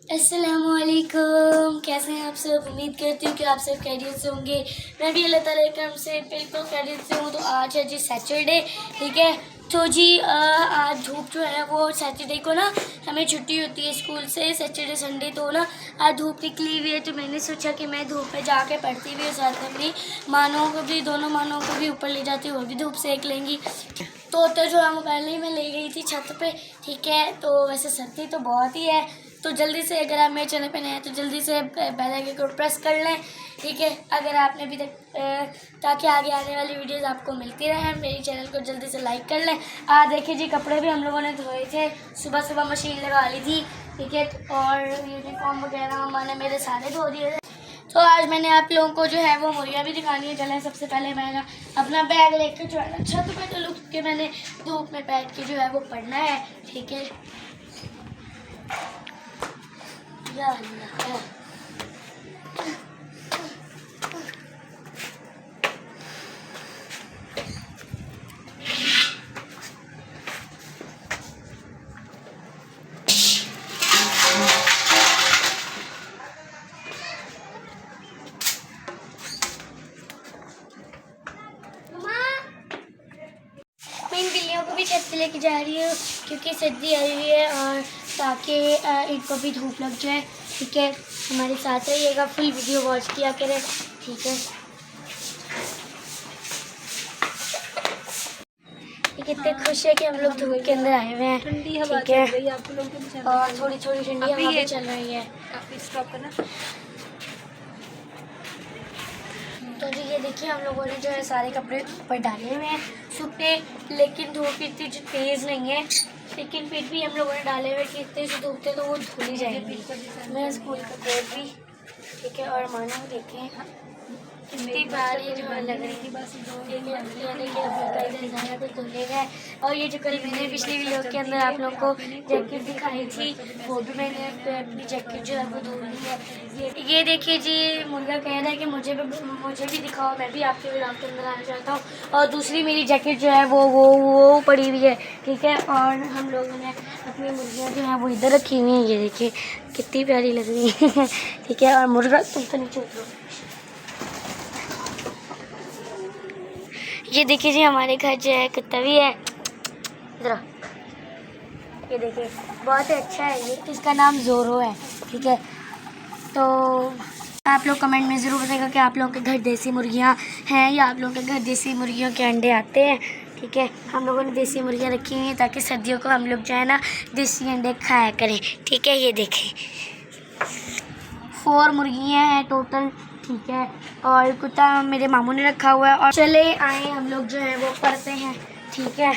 अस्सलामुअलैकुम, कैसे हैं आप सब। उम्मीद करती हूँ कि आप सब खैरियत से होंगे। मैं भी अल्लाह ताला के करम से बिल्कुल खैरियत से हूँ। तो आज है जी सैटरडे, ठीक है। तो जी आज धूप जो है वो सैटरडे को ना हमें छुट्टी होती है स्कूल से, सैटरडे संडे। तो ना आज धूप निकली हुई है, तो मैंने सोचा कि मैं धूप में जाके पढ़ती भी हूँ, साथ में अपनी मानों को भी, दोनों मानों को भी ऊपर ले जाती हूँ, वो भी धूप सेक लेंगी। तो जो है वो पहले ही मैं ले गई थी छत पे, ठीक है। तो वैसे सर्दी तो बहुत ही है, तो जल्दी से अगर आप मेरे चैनल पे नए हैं तो जल्दी से बेल आइकन को प्रेस कर लें, ठीक है। अगर आपने अभी तक ताकि आगे आने वाली वीडियोस आपको मिलती रहें, मेरे चैनल को जल्दी से लाइक कर लें। देखिए जी, कपड़े भी हम लोगों ने धोए थे, सुबह सुबह मशीन लगा ली थी, ठीक है। और यूनिफॉर्म वगैरह मम्मा ने मेरे सारे धो दिए थे। तो आज मैंने आप लोगों को जो है वो मुर्गियाँ भी दिखानी है। चलें, सबसे पहले मैं ना अपना बैग लेकर जो है ना छत पे चलूँ, क्योंकि मैंने धूप में बैठ के जो है वो पढ़ना है, ठीक है। या अल्लाह। मैं इन बिल्लियों को भी छत पे लेके जा रही हूँ, क्योंकि सर्दी आई हुई है और ताकि इनको भी धूप लग जाए, ठीक है। हमारे साथ रहिएगा, फुल वीडियो वॉच किया करें, ठीक है। ये कितने खुश है कि हम लोग धूप के अंदर आए हुए हैं, ठंडी हवा ठीक है। चल रही है आप लोगों के और थोड़ी थोड़ी ठंडी हवा भी चल रही है। स्टॉप करना। तो जी ये देखिए, हम लोगों ने जो है सारे कपड़े ऊपर डाले हुए हैं सूखने, लेकिन धूप इतनी तेज़ नहीं है, लेकिन फिर भी हम लोगों ने डाले हुए कि इतने से धूप थे तो वो धुल ही जाएंगे। मेरा स्कूल का कोट भी, ठीक है। और मानो देखें कितनी प्यारी जो है लग रही थी, बस कुछ धुले गए। और ये जो कल मैंने पिछली वीडियो के अंदर आप लोगों को जैकेट दिखाई थी, वो भी मैंने अपनी जैकेट जो है वो धो ली है। ये देखिए जी, मुर्गा कह रहा है कि मुझे भी दिखाओ, मैं भी आपके वीडियो के अंदर आना चाहता हूँ। और दूसरी मेरी जैकेट जो है वो पड़ी हुई है, ठीक है। और हम लोगों ने अपनी मुर्गियाँ जो हैं वो इधर रखी हुई हैं, ये देखिए कितनी प्यारी लग रही है, ठीक है। और मुर्गा तुम तो नीचे उतरो। ये देखिए जी, हमारे घर जो है कुत्ता भी है, इधर ये देखिए, बहुत ही अच्छा है ये, इसका नाम जोरो है, ठीक है। तो आप लोग कमेंट में ज़रूर बताइएगा कि आप लोगों के घर देसी मुर्गियां हैं या आप लोगों के घर देसी मुर्गियों के अंडे आते हैं, ठीक है। हम लोगों ने देसी मुर्गियां रखी हुई हैं ताकि सर्दियों को हम लोग जो है ना देसी अंडे खाया करें, ठीक है। ये देखें 4 मुर्गियाँ हैं टोटल, ठीक है। और कुत्ता मेरे मामू ने रखा हुआ है। और चले आए हम लोग जो है वो पढ़ते हैं, ठीक है।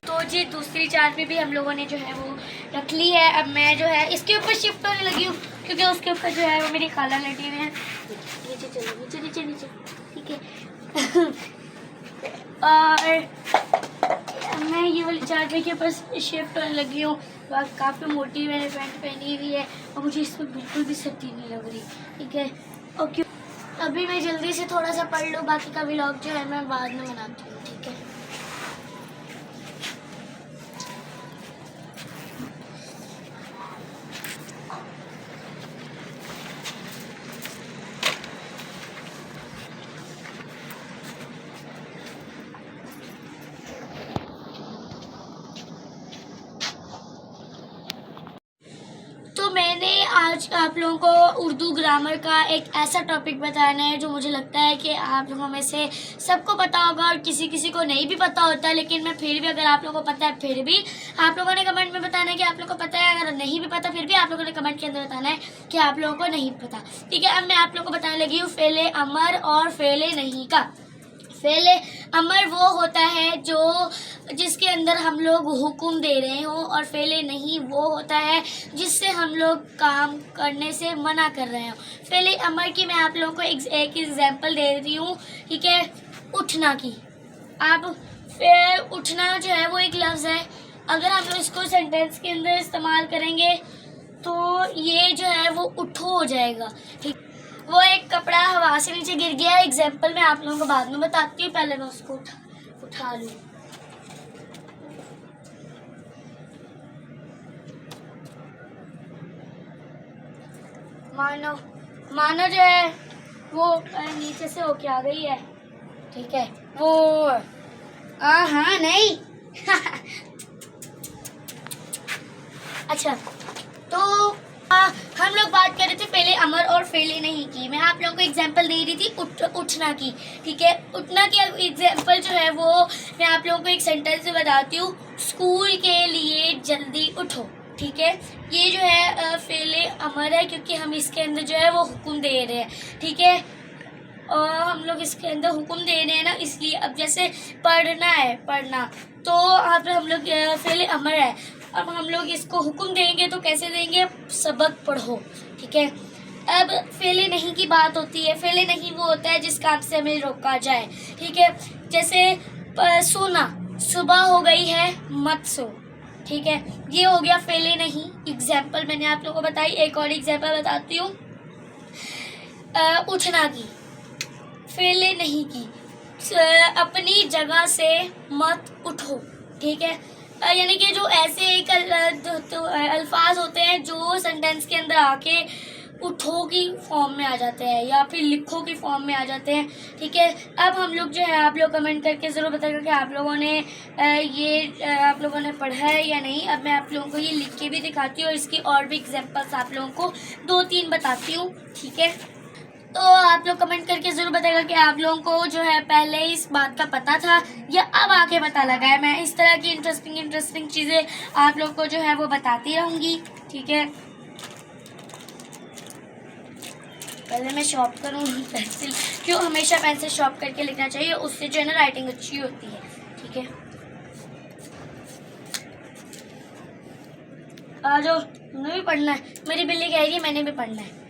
तो जी दूसरी चादर भी हम लोगों ने जो है वो रख ली है। अब मैं जो है इसके ऊपर शिफ्ट होने लगी हूँ, क्योंकि उसके ऊपर जो है वो मेरी खाला लेटी हुई है। नीचे चलो, नीचे नीचे नीचे, ठीक है। और मैं ये वाली चादर के ऊपर शिफ्ट होने लगी हूँ। काफ़ी मोटी मैंने पैंट पहनी हुई है और मुझे इसमें बिल्कुल भी सर्दी नहीं लग रही, ठीक है। और क्यों अभी मैं जल्दी से थोड़ा सा पढ़ लूँ, बाकी का व्लॉग जो है मैं बाद में बनाती हूँ, ठीक है। तो मैंने आज आप लोगों को उर्दू ग्रामर का एक ऐसा टॉपिक बताना है जो मुझे लगता है कि आप लोगों में से सबको पता होगा और किसी किसी को नहीं भी पता होता है, लेकिन मैं फिर भी, अगर आप लोगों को पता है फिर भी आप लोगों ने कमेंट में बताना है कि आप लोगों को पता है। अगर नहीं भी पता फिर भी आप लोगों ने कमेंट के अंदर बताना है कि आप लोगों को नहीं पता, ठीक है। अब मैं आप लोगों को बताने लगी हूँ फ़ेले अमर और फ़ेले नहीं का। फ़ेले अमर वो होता है जो जिसके अंदर हम लोग हुक्म दे रहे हो, और फ़ेले नहीं वो होता है जिससे हम लोग काम करने से मना कर रहे हो। फ़ेले अमर की मैं आप लोगों को एक एग्जांपल दे रही हूँ, ठीक है। उठना की, अब फिर उठना जो है वो एक लफ्ज़ है, अगर हम लोग इसको सेंटेंस के अंदर इस्तेमाल करेंगे तो ये जो है वो उठो हो जाएगा, ठीक। वो एक कपड़ा हवा से नीचे गिर गया, एग्जाम्पल मैं आप लोगों को बाद में बताती हूँ, पहले मैं उसको उठा लूँ। मानो मानो जो है वो नीचे से होके आ गई है, ठीक है, वो हाँ नहीं अच्छा, तो हम लोग बात कर रहे थे पहले अमर और फेले नहीं की। मैं आप लोगों को एग्जांपल दे रही थी उठना की, ठीक है। उठना की एग्जांपल जो है वो मैं आप लोगों को एक सेंटेंस से बताती हूँ, स्कूल के लिए जल्दी उठो, ठीक है। ये जो है फेले अमर है क्योंकि हम इसके अंदर जो है वो हुक्म दे रहे हैं, ठीक है। और हम लोग इसके अंदर हुक्म दे रहे हैं ना, इसलिए अब जैसे पढ़ना है, पढ़ना, तो आप हम लोग फेले अमर है। अब हम लोग इसको हुक्म देंगे तो कैसे देंगे, सबक पढ़ो, ठीक है। अब फेले नहीं की बात होती है, फेले नहीं वो होता है जिस काम से हमें रोका जाए, ठीक है। जैसे सोना, सुबह हो गई है मत सो, ठीक है, ये हो गया फेले नहीं। एग्जाम्पल मैंने आप लोगों को बताई, एक और एग्जाम्पल बताती हूँ उठना की, फेले नहीं की, अपनी जगह से मत उठो, ठीक है। यानी कि जो ऐसे एक अल्फाज होते हैं जो सेंटेंस के अंदर आके उठो की फॉर्म में आ जाते हैं या फिर लिखो की फॉर्म में आ जाते हैं, ठीक है। अब हम लोग जो है, आप लोग कमेंट करके ज़रूर बताइएगा कि आप लोगों ने आप लोगों ने पढ़ा है या नहीं। अब मैं आप लोगों को ये लिख के भी दिखाती हूँ और इसकी और भी एग्जांपल्स आप लोगों को 2-3 बताती हूँ, ठीक है। तो आप लोग कमेंट करके ज़रूर बताएगा कि आप लोगों को जो है पहले इस बात का पता था या अब आके पता लगा है। मैं इस तरह की इंटरेस्टिंग चीज़ें आप लोग को जो है वो बताती रहूँगी, ठीक है। पहले मैं शॉर्प करूँ पेंसिल, क्यों हमेशा पेंसिल शॉर्प करके लिखना चाहिए, उससे जो है ना राइटिंग अच्छी होती है, ठीक है। आ जाओ, तुम्हें भी पढ़ना है, मेरी बिल्ली कह रही है मैंने भी पढ़ना है।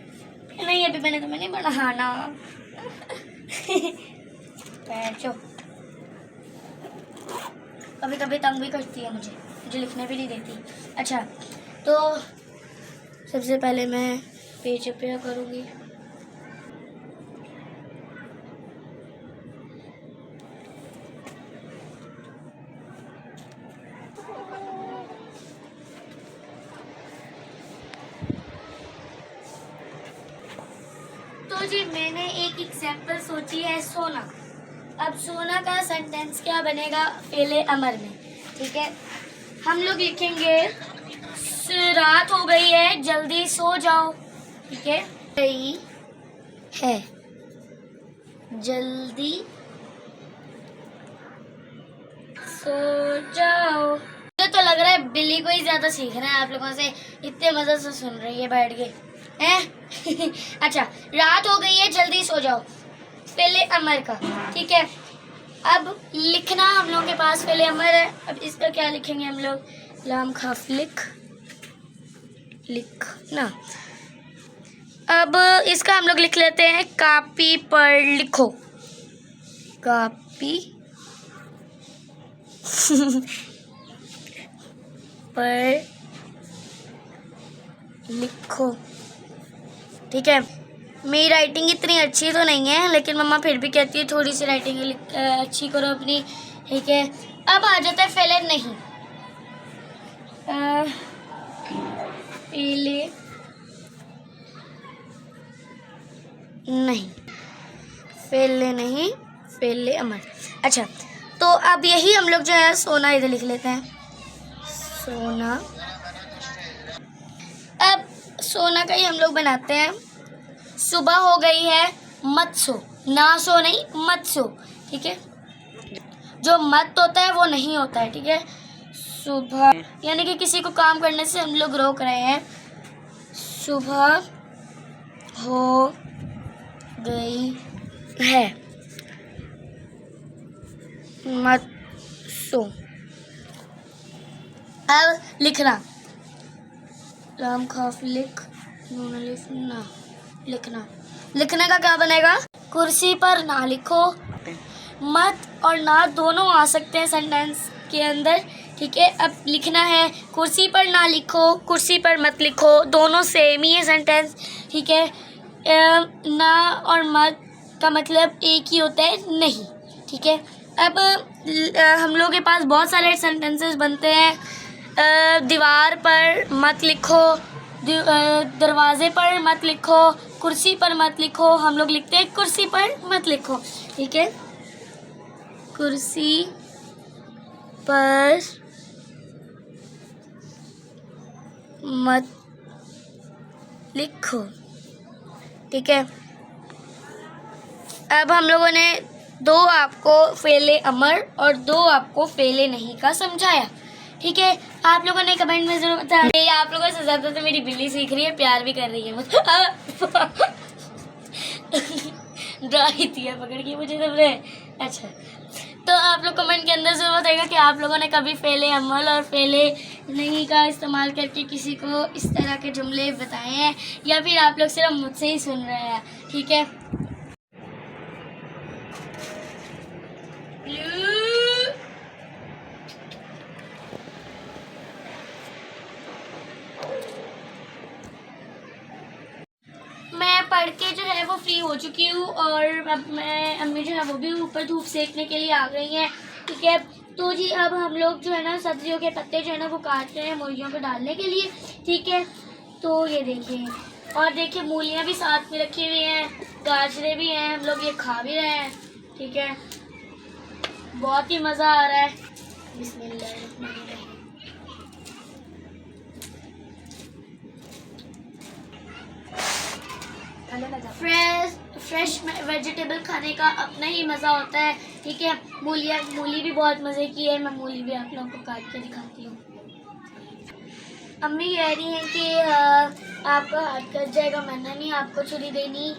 नहीं अभी मैंने तो नहीं पढ़ा, हाँ ना बैठो, कभी कभी तंग भी करती है मुझे लिखने भी नहीं देती। अच्छा, तो सबसे पहले मैं पेज पे करूँगी। तो जी मैंने एक एग्जाम्पल सोची है, सोना। अब सोना का सेंटेंस क्या बनेगा फेले अमर में, ठीक है। हम लोग लिखेंगे रात हो गई है जल्दी सो जाओ, ठीक है। गई है जल्दी सो जाओ। मुझे तो लग रहा है बिल्ली को ही ज्यादा सीखना है आप लोगों से, इतने मजे से सुन रही है बैठ के हैं अच्छा, रात हो गई है जल्दी सो जाओ, फेले अमर का, ठीक है। अब लिखना हम लोगों के पास फेले अमर है। अब इसका क्या लिखेंगे हम लोग, लाम खाफ लिखना। अब इसका हम लोग लिख लेते हैं कापी पर लिखो, कापी पर लिखो, ठीक है। मेरी राइटिंग इतनी अच्छी तो नहीं है, लेकिन मम्मा फिर भी कहती है थोड़ी सी राइटिंग अच्छी करो अपनी, ठीक है। अब आ जाता है फेले नहीं, फेले नहीं, फेले नहीं, फेले अमर। अच्छा, तो अब यही हम लोग जो है सोना इधर लिख लेते हैं, सोना। अब सोना का ही हम लोग बनाते हैं, सुबह हो गई है मत सो, ना सो नहीं मत सो, ठीक है। जो मत होता है वो नहीं होता है, ठीक है। सुबह यानी कि किसी को काम करने से हम लोग रोक रहे हैं, सुबह हो गई है मत सो। अब लिखना, राम खाफ लिखना, लिखने का क्या बनेगा, कुर्सी पर ना लिखो, मत और ना दोनों आ सकते हैं सेंटेंस के अंदर, ठीक है। अब लिखना है कुर्सी पर ना लिखो, कुर्सी पर मत लिखो, दोनों सेम ही है सेंटेंस, ठीक है। ना और मत का मतलब एक ही होता है नहीं, ठीक है। अब हम लोग के पास बहुत सारे सेंटेंसेस बनते हैं, दीवार पर मत लिखो, दरवाजे पर मत लिखो, कुर्सी पर मत लिखो। हम लोग लिखते हैं कुर्सी पर मत लिखो, ठीक है। कुर्सी पर मत लिखो, ठीक है। अब हम लोगों ने 2 आपको फेले अमर और 2 आपको फेले नहीं का समझाया, ठीक है। आप लोगों ने कमेंट में जरूर बताया। आप लोगों से ज़्यादा तो मेरी बिल्ली सीख रही है, प्यार भी कर रही है मुझे। डरा ही थी पकड़ के मुझे सबने। अच्छा, तो आप लोग कमेंट के अंदर ज़रूर बताइएगा कि आप लोगों ने कभी फेले अमल और फेले नहीं का इस्तेमाल करके किसी को इस तरह के जुमले बताए हैं, या फिर आप लोग सिर्फ मुझसे ही सुन रहे हैं, ठीक है। मैं पढ़ के जो है वो फ्री हो चुकी हूँ और अब मैं अम्मी जो है वो भी ऊपर धूप सेकने के लिए आ गई हैं, ठीक है। तो जी अब हम लोग जो है ना सब्जियों के पत्ते जो है ना वो काट रहे हैं मुर्गियों को डालने के लिए, ठीक है। तो ये देखिए, और देखिए मूलियाँ भी साथ में रखी हुई हैं, गाजरें भी हैं, हम लोग ये खा भी रहे हैं, ठीक है। बहुत ही मज़ा आ रहा है। बिस्मिल्लाह। फ्रेश वेजिटेबल खाने का अपना ही मज़ा होता है, ठीक है। मूली भी बहुत मज़े की है, मैं मूली भी आप लोगों को काट के दिखाती हूँ। अम्मी कह रही हैं कि आपका हाथ कट जाएगा, मैंने नहीं आपको छुरी देनी,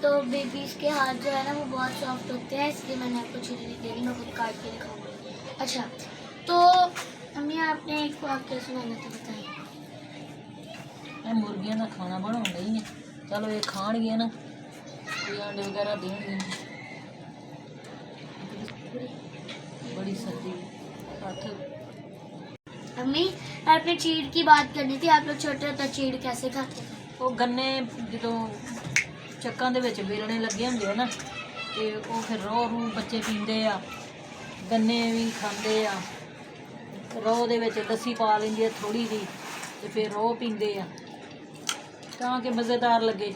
तो बेबीज़ के हाथ जो है ना वो बहुत सॉफ्ट होते हैं, इसलिए मैंने आपको छुरी नहीं देनी, मैं खुद काट के दिखाऊँगी। अच्छा, तो अम्मी आपने एक वाक्य सुनाना था, बताइए। मुर्गियां का खाना बनाने ही है, चलो ये खाणगे ना, अंडे वगैरह देंगे। बड़ी सर्दी अम्मी आपने चीड़ की बात करनी थी, आप लोग छोटे होते चीड़ कैसे खाते थे? वो गन्ने जो ਚੱਕਾਂ ਦੇ ਵਿੱਚ ਵੇਲਣੇ ਲੱਗੇ ਹੁੰਦੇ ਆ ਨਾ, ਤੇ ਉਹ ਫਿਰ ਰੋਹ ਰੂ ਬੱਚੇ ਪੀਂਦੇ ਆ, ਗੰਨੇ ਵੀ ਖਾਂਦੇ ਆ, ਰੋਹ ਦੇ ਵਿੱਚ ਲੱਸੀ ਪਾ ਲੈਂਦੀ ਆ ਥੋੜੀ ਜਿਹੀ, ਤੇ ਫਿਰ ਰੋਹ ਪੀਂਦੇ ਆ ਤਾਂ ਕਿ ਮਜ਼ੇਦਾਰ ਲੱਗੇ।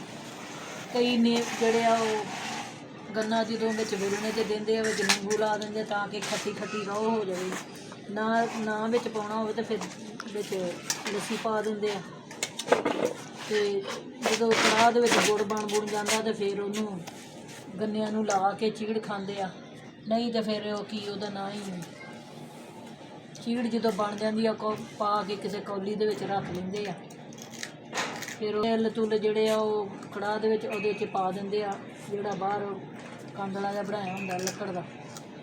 ਕਈ ਨੇ ਜਿਹੜੇ ਆ ਉਹ ਗੰਨਾ ਜਦੋਂ ਵਿੱਚ ਵੇਲਣੇ 'ਚ ਦਿੰਦੇ ਆ, ਵਿੱਚ ਨਿੰਬੂ ਲਾ ਦਿੰਦੇ ਤਾਂ ਕਿ ਖੱਟੀ ਖੱਟੀ ਰੋਹ ਹੋ ਜਾਵੇ। ਨਾ ਵਿੱਚ ਪਾਉਣਾ ਹੋਵੇ ਤਾਂ ਫਿਰ ਵਿੱਚ ਲੱਸੀ ਪਾ ਦਿੰਦੇ ਆ, ਤੇ ਜਦੋਂ ਕੜਾਹ ਦੇ ਵਿੱਚ ਗੁੜ ਬਣ ਜਾਂਦਾ ਤੇ ਫਿਰ ਉਹਨੂੰ ਗੰਨਿਆਂ ਨੂੰ ਲਾ ਕੇ ਚੀੜ ਖਾਂਦੇ ਆ। ਨਹੀਂ ਤਾਂ ਫਿਰ ਉਹ ਕੀ ਉਹਦਾ ਨਾਂ ਹੀ ਚੀੜ ਜਦੋਂ ਬਣ ਜਾਂਦੀ ਆ ਪਾ ਕੇ ਕਿਸੇ ਕੌਲੀ ਦੇ ਵਿੱਚ ਰੱਖ ਲੈਂਦੇ ਆ, ਫਿਰ ਉਹ ਤਿਲ ਤੁਲ ਜਿਹੜੇ ਆ ਉਹ ਕੜਾਹ ਦੇ ਵਿੱਚ ਉਹਦੇ 'ਚ ਪਾ ਦਿੰਦੇ ਆ, ਜਿਹੜਾ ਬਾਹਰ ਕਾਂਦਲਾ ਜਿਹਾ ਬਣਾਇਆ ਹੁੰਦਾ ਲੱਕੜ ਦਾ,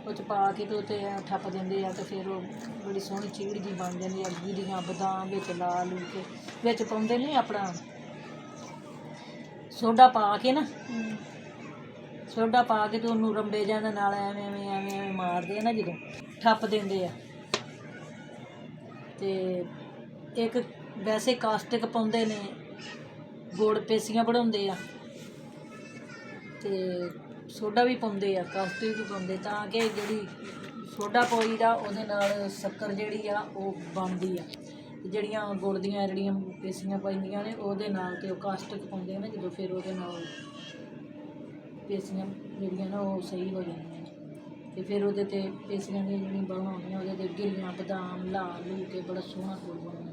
ਉਹ 'ਚ ਪਾ ਕੇ ਤੇ ਉੱਤੇ ਠੱਪ ਦਿੰਦੇ ਆ, ਤੇ ਫਿਰ ਉਹ ਬੜੀ ਸੋਹਣੀ ਚੀੜ ਜੀ ਬਣ ਜਾਂਦੀ ਆ। ਗਿਰੀਆਂ ਬਦਾਮ ਵਿੱਚ ਲਾ ਲੂ ਕੇ ਵਿੱਚ ਪਾਉਂਦੇ ਨੇ ਆਪਣਾ ਸੋਡਾ ਪਾ ਕੇ ਨਾ, ਸੋਡਾ ਪਾ ਕੇ ਤੇ ਉਹਨੂੰ ਰੰਬੇ ਜਾਂ ਦੇ ਨਾਲ ਐਵੇਂ ਮਾਰਦੇ ਆ ਨਾ, ਜਦੋਂ ਠੱਪ ਦਿੰਦੇ ਆ। ਤੇ ਇੱਕ ਵੈਸੇ ਕਾਸਟਿਕ ਪਾਉਂਦੇ ਨੇ, ਗੁੜ ਪੇਸੀਆਂ ਬਣਾਉਂਦੇ ਆ, ਤੇ ਸੋਡਾ ਵੀ ਪਾਉਂਦੇ ਆ, ਕਾਸਟਿਕ ਵੀ ਪਾਉਂਦੇ, ਤਾਂ ਕਿ ਜਿਹੜੀ ਸੋਡਾ ਪਾਈਦਾ ਉਹਦੇ ਨਾਲ ਸ਼ੱਕਰ ਜਿਹੜੀ ਆ ਉਹ ਬਣਦੀ ਆ, ਤੇ ਜਿਹੜੀਆਂ ਗੁੜ ਦੀਆਂ ਜਿਹੜੀਆਂ ਪੇਸੀਆਂ ਪੈਂਦੀਆਂ ਨੇ ਉਹਦੇ ਨਾਲ, ਤੇ ਉਹ ਕਾਸਟਿਕ ਪਾਉਂਦੇ ਨੇ ਜਦੋਂ, ਫਿਰ ਉਹਦੇ ਨਾਲ ਪੇਸੀਆਂ ਜਿਹੜੀਆਂ ਨਾ ਉਹ ਸਹੀ ਹੋ ਜਾਂਦੀਆਂ ਨੇ, ਤੇ ਫਿਰ ਉਹਦੇ 'ਤੇ ਪੇਸੀਆਂ ਦੀਆਂ ਜਿਹੜੀਆਂ ਬਣਾਉਣੀਆਂ ਉਹਦੇ 'ਤੇ ਗਿਰੀਆਂ ਬਦਾਮ ਲਾ ਲੂ ਕੇ ਬੜਾ ਸੋਹਣਾ ਗੁੜ ਬਣਾਉਂਦੇ।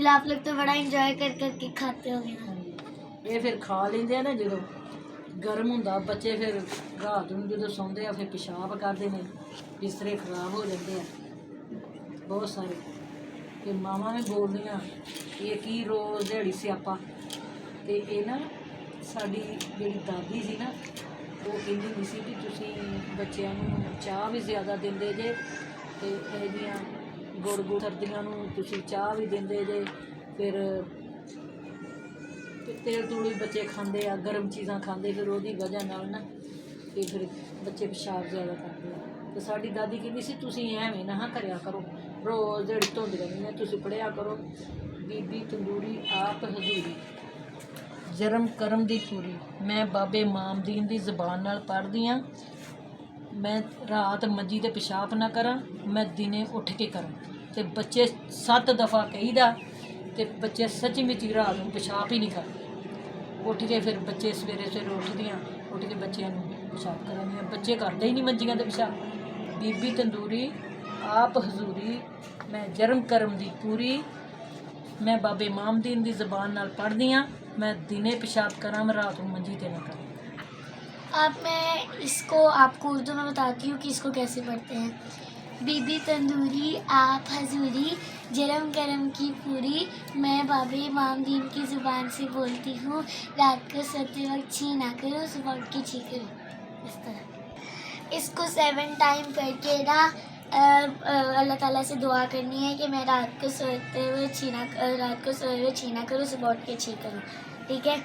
आप लोग तो बड़ा इंजॉय करके खाते होंगे। ਹਾਂਜੀ, ਇਹ ਫਿਰ ਖਾ ਲੈਂਦੇ ਆ ਨਾ ਜਦੋਂ ਗਰਮ ਹੁੰਦਾ, ਬੱਚੇ ਫਿਰ ਰਾਤ ਨੂੰ ਜਦੋਂ ਸੌਂਦੇ ਆ ਫਿਰ ਪਿਸ਼ਾਬ ਕਰਦੇ ਨੇ, ਬਿਸਤਰੇ ਖਰਾਬ ਹੋ ਜਾਂਦੇ ਆ ਬਹੁਤ ਸਾਰੇ, ਤੇ ਮਾਵਾਂ ਵੀ ਬੋਲਦੀਆਂ ਇਹ ਕੀ ਰੋਜ਼ ਦਿਹਾੜੀ ਸਿਆਪਾ। ਤੇ ਇਹ ਨਾ ਸਾਡੀ ਜਿਹੜੀ ਦਾਦੀ ਸੀ ਨਾ, ਉਹ ਕਹਿੰਦੀ ਹੁੰਦੀ ਸੀ ਵੀ ਤੁਸੀਂ ਬੱਚਿਆਂ ਨੂੰ ਚਾਹ ਵੀ ਜ਼ਿਆਦਾ ਦਿੰਦੇ ਜੇ, ਤੇ ਇਹ ਜਿਹੀਆਂ ਗੁੜ ਸਰਦੀਆਂ ਨੂੰ ਤੁਸੀਂ ਚਾਹ ਵੀ ਦਿੰਦੇ ਜੇ, ਫਿਰ ਤੇਲ ਤੂਲ ਵੀ ਬੱਚੇ ਖਾਂਦੇ ਆ, ਗਰਮ ਚੀਜ਼ਾਂ ਖਾਂਦੇ, ਫਿਰ ਉਹਦੀ ਵਜ੍ਹਾ ਨਾਲ ਨਾ ਤੇ ਫਿਰ ਬੱਚੇ ਪਿਸ਼ਾਬ ਜ਼ਿਆਦਾ ਕਰਦੇ ਆ। ਤੇ ਸਾਡੀ ਦਾਦੀ ਕਹਿੰਦੀ ਸੀ ਤੁਸੀਂ ਐਵੇਂ ਨਾ ਕਰਿਆ ਕਰੋ, ਰੋਜ਼ ਜਿਹੜੀ ਧੁੰਦ ਰਹਿੰਦੀ, ਤੁਸੀਂ ਪੜ੍ਹਿਆ ਕਰੋ ਬੀਬੀ ਤੰਦੂਰੀ ਆਪ ਹਜ਼ੂਰੀ ਜਰਮ ਕਰਮ ਦੀ ਪੂਰੀ। ਮੈਂ ਬਾਬੇ ਮਾਮਦੀਨ ਦੀ ਜ਼ਬਾਨ ਨਾਲ ਪੜ੍ਹਦੀ ਹਾਂ, ਮੈਂ ਰਾਤ ਮੰਜੀ 'ਤੇ ਪਿਸ਼ਾਬ ਨਾ ਕਰਾਂ, ਮੈਂ ਦਿਨੇ ਉੱਠ ਕੇ ਕਰਾਂ। ਤੇ ਬੱਚੇ 7 ਦਫਾ ਕਹੀਦਾ तो बच्चे सच्ची मुच्ची रात को पेशाब ही नहीं करते। उठ के फिर बच्चे सवेरे सवेरे उठदियाँ, उठ के बच्चों पेशाब करांदियां, बच्चे करते ही नहीं मंजियां ते पेशाब। बीबी तंदूरी आप हजूरी, मैं जरम करम दी पूरी, मैं बाबे मामदीन दी ज़बान नाल पढ़दी हाँ, मैं दिने पेशाब करा, मैं रात को मंजी ते ना करा। अब मैं इसको आपको उर्दू में बताती हूँ कि इसको कैसे पढ़ते हैं। बीबी तंदूरी आप हजूरी, जरम करम की पूरी, मैं बाबे मामदीन की ज़ुबान से बोलती हूँ, रात को सोते वक्त छी ना करो, सुबह उठ के छी करो। इस तरह इसको 7 टाइम करके ना अल्लाह ताला से दुआ करनी है कि मैं रात को सोते हुए छी ना करूँ, सुबह उठ के छी करूँ। ठीक है।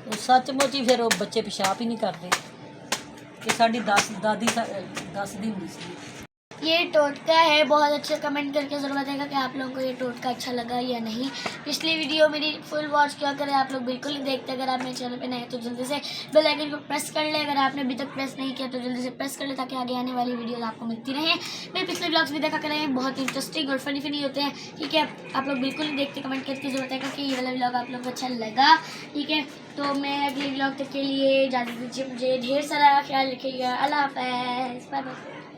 वो सचमुच ही फिर वो बच्चे पेशाब ही नहीं करते। ये साड़ी दादी दसदी हुंदी सी। ये टोटका है, बहुत अच्छा कमेंट करके ज़रूर बताएगा कि आप लोगों को ये टोटका अच्छा लगा या नहीं। पिछली वीडियो मेरी फुल वॉच किया करें, आप लोग बिल्कुल नहीं देखते। अगर आप मेरे चैनल पे नए हैं तो जल्दी से बेल आइकन को प्रेस कर ले। अगर आपने अभी तक प्रेस नहीं किया तो जल्दी से प्रेस कर ले, ताकि आगे आने वाली वीडियोस आपको मिलती रहे। मेरे पिछले ब्लॉग्स भी देखा करें, बहुत इंटरेस्टिंग और फनी होते हैं। ठीक है, आप लोग बिल्कुल नहीं देखते, कमेंट करके ज़रूर बताएगा कि ये वाला ब्लॉग आप लोग को अच्छा लगा। ठीक है, तो मैं अगले ब्लॉग तक के लिए इजाज़त दीजिए मुझे। ढेर सारा ख्याल रखिएगा। अल्लाह हाफ़िज़, बाय बाय।